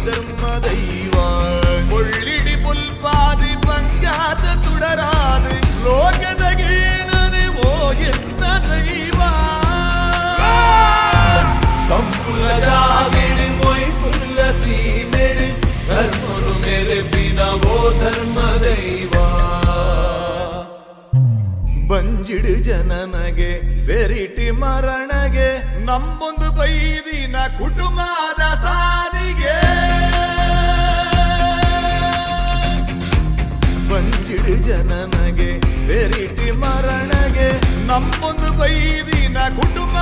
ಧರ್ಮ ದೈವ ಒಳ್ಳಿಡಿ ಪುಲ್ಪಾದಿ ಪಂಗಾದ ತುಡರಾದ ಲೋಕದಗೇನನೆ ಓ ಎನ್ನ ದೈವ ಸಂಪುಲದಾಗೆಡು ಮೊಯ್ ಪುಲ್ಲ ಸೀಮೆಡು ಧರ್ಮರು ಮೇರೆ ಬಿನ ಓ ಧರ್ಮ ದೈವ ಬಂಜಿಡು ಜನನಗೆ ಬೆರಿಟಿ ಮರಣಗೆ ನಂಬೊಂದು ಬೈದಿನ ಕುಟುಂಬದ ಸಾದಿಗೆ ಬಂಜಿಡು ಜನನಗೆ ಬೆರಿಟಿ ಮರಣಗೆ ನಂಬೊಂದು ಬೈದಿನ ಕುಟುಂಬ